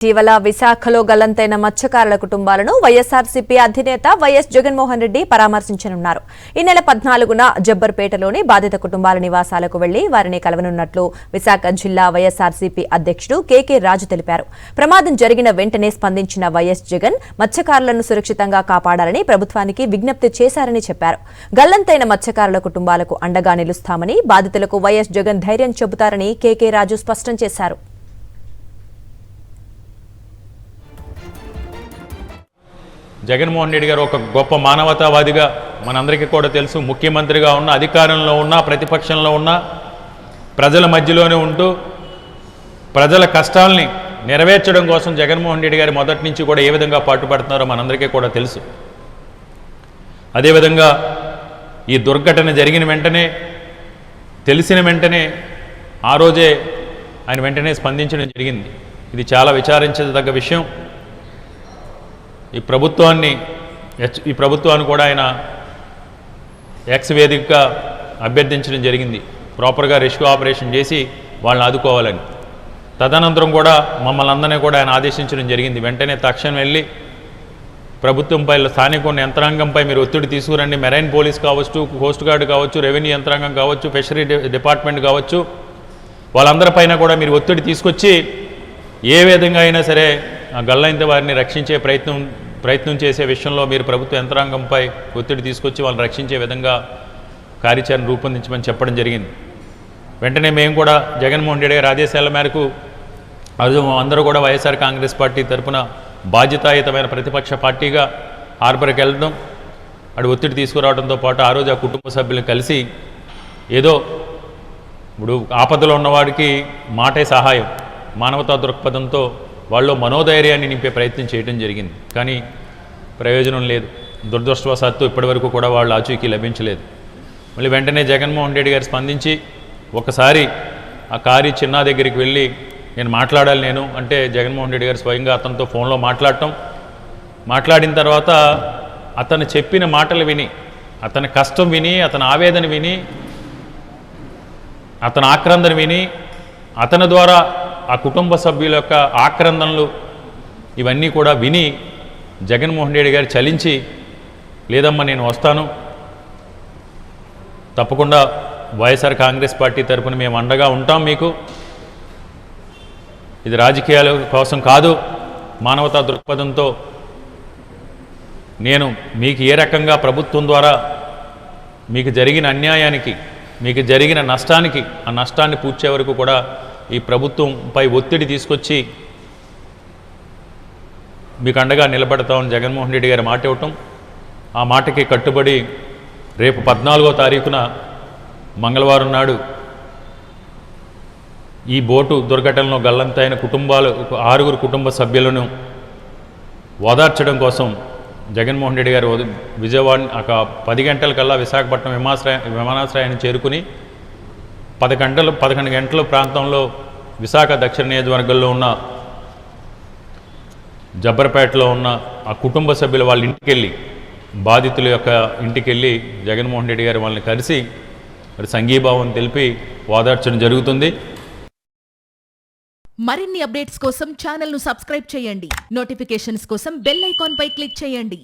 ఇటీవల విశాఖలో గల్లంతైన మత్స్యకారుల కుటుంబాలను వైఎస్ఆర్సీపీ అధినేత వైఎస్ జగన్మోహన్ రెడ్డి పరామర్శించనున్నారు. ఈ నెల 14న జబ్బర్పేటలోని బాధిత కుటుంబాల నివాసాలకు వెళ్లి వారిని కలవనున్నట్లు విశాఖ జిల్లా వైఎస్ఆర్సీపీ అధ్యక్షుడు కేకే రాజు తెలిపారు. ప్రమాదం జరిగిన వెంటనే స్పందించిన వైఎస్ జగన్ మత్స్యకారులను సురక్షితంగా కాపాడాలని ప్రభుత్వానికి విజ్ఞప్తి చేశారని చెప్పారు. గల్లంతైన మత్స్యకారుల కుటుంబాలకు అండగా నిలుస్తామని, బాధితులకు వైఎస్ జగన్ ధైర్యం చెబుతారని కేకే రాజు స్పష్టం చేశారు. జగన్మోహన్ రెడ్డి గారు ఒక గొప్ప మానవతావాదిగా మనందరికీ కూడా తెలుసు. ముఖ్యమంత్రిగా ఉన్న, అధికారంలో ఉన్న, ప్రతిపక్షంలో ఉన్న, ప్రజల మధ్యలోనే ఉంటూ ప్రజల కష్టాలని నెరవేర్చడం కోసం జగన్మోహన్ రెడ్డి గారు మొదటి నుంచి కూడా ఏ విధంగా పాటుపడుతున్నారో మనందరికీ కూడా తెలుసు. అదేవిధంగా ఈ దుర్ఘటన జరిగిన వెంటనే, తెలిసిన వెంటనే ఆ రోజే ఆయన వెంటనే స్పందించడం జరిగింది. ఇది చాలా విచారించదగ్గ విషయం. ఈ ప్రభుత్వాన్ని కూడా ఆయన ఎక్స్ వేదికగా అభ్యర్థించడం జరిగింది, ప్రాపర్గా రెస్క్యూ ఆపరేషన్ చేసి వాళ్ళని ఆదుకోవాలని. తదనంతరం కూడా మమ్మల్ని అందరినీ కూడా ఆయన ఆదేశించడం జరిగింది. వెంటనే తక్షణం వెళ్ళి ప్రభుత్వంపై, స్థానిక ఉన్న యంత్రాంగంపై మీరు ఒత్తిడి తీసుకురండి. మెరైన్ పోలీస్ కావచ్చు, కోస్ట్ గార్డ్ కావచ్చు, రెవెన్యూ యంత్రాంగం కావచ్చు, ఫిషరీ డిపార్ట్మెంట్ కావచ్చు, వాళ్ళందరిపైన కూడా మీరు ఒత్తిడి తీసుకొచ్చి ఏ విధంగా అయినా సరే ఆ గల్లంత వారిని రక్షించే ప్రయత్నం చేసే విషయంలో మీరు ప్రభుత్వ యంత్రాంగంపై ఒత్తిడి తీసుకొచ్చి వాళ్ళని రక్షించే విధంగా కార్యాచరణ రూపొందించమని చెప్పడం జరిగింది. వెంటనే మేము కూడా జగన్మోహన్ రెడ్డి గారి ఆదేశాల మేరకు అందరూ కూడా వైఎస్ఆర్ కాంగ్రెస్ పార్టీ తరఫున బాధ్యతాయుతమైన ప్రతిపక్ష పార్టీగా హార్బర్కి వెళ్ళడం, అటు ఒత్తిడి తీసుకురావడంతో పాటు ఆ రోజు ఆ కుటుంబ సభ్యులను కలిసి ఏదో ఇప్పుడు ఆపదలో ఉన్నవాడికి మాటే సహాయం, మానవతా దృక్పథంతో వాళ్ళు మనోధైర్యాన్ని నింపే ప్రయత్నం చేయడం జరిగింది. కానీ ప్రయోజనం లేదు. దురదృష్టవశాత్తు ఇప్పటివరకు కూడా వాళ్ళు ఆచూకీ లభించలేదు. మళ్ళీ వెంటనే జగన్మోహన్ రెడ్డి గారు స్పందించి ఒకసారి ఆ కారీ చిన్న దగ్గరికి వెళ్ళి నేను మాట్లాడాలి అంటే జగన్మోహన్ రెడ్డి గారు స్వయంగా అతనితో ఫోన్లో మాట్లాడిన తర్వాత అతను చెప్పిన మాటలు విని, అతని కష్టం విని, అతని ఆవేదన విని, అతని ఆక్రందన విని, అతని ద్వారా ఆ కుటుంబ సభ్యుల యొక్క ఆక్రందనలు ఇవన్నీ కూడా విని జగన్మోహన్ రెడ్డి గారు చలించి, లేదమ్మా నేను వస్తాను, తప్పకుండా వైఎస్ఆర్ కాంగ్రెస్ పార్టీ తరఫున మేము అండగా ఉంటాం, మీకు ఇది రాజకీయాల కోసం కాదు, మానవతా దృక్పథంతో నేను మీకు ఏ రకంగా ప్రభుత్వం ద్వారా మీకు జరిగిన అన్యాయానికి, మీకు జరిగిన నష్టానికి, ఆ నష్టాన్ని పూడ్చే వరకు కూడా ఈ ప్రభుత్వంపై ఒత్తిడి తీసుకొచ్చి మీకు అండగా నిలబడతామని జగన్మోహన్ రెడ్డి గారి మాట ఇవ్వటం, ఆ మాటకి కట్టుబడి రేపు 14వ తారీఖున మంగళవారం నాడు ఈ బోటు దుర్ఘటనలో గల్లంతైన 6 కుటుంబ సభ్యులను ఓదార్చడం కోసం జగన్మోహన్ రెడ్డి గారు విజయవాడ 10 గంటలకల్లా విశాఖపట్నం విమానాశ్రయాన్ని చేరుకుని 11 గంటల ప్రాంతంలో విశాఖ దక్షిణ నియోజకవర్గంలో ఉన్న జబ్బర్పేటలో ఉన్న ఆ కుటుంబ సభ్యులు వాళ్ళ ఇంటికెళ్ళి, బాధితుల యొక్క ఇంటికెళ్ళి జగన్మోహన్ రెడ్డి గారు వాళ్ళని కలిసి సంఘీభావం తెలిపి ఓదార్చడం జరుగుతుంది. మరిన్ని అప్డేట్స్ కోసం ఛానల్ను సబ్స్క్రైబ్ చేయండి. నోటిఫికేషన్స్ కోసం బెల్ ఐకాన్ పై క్లిక్ చేయండి.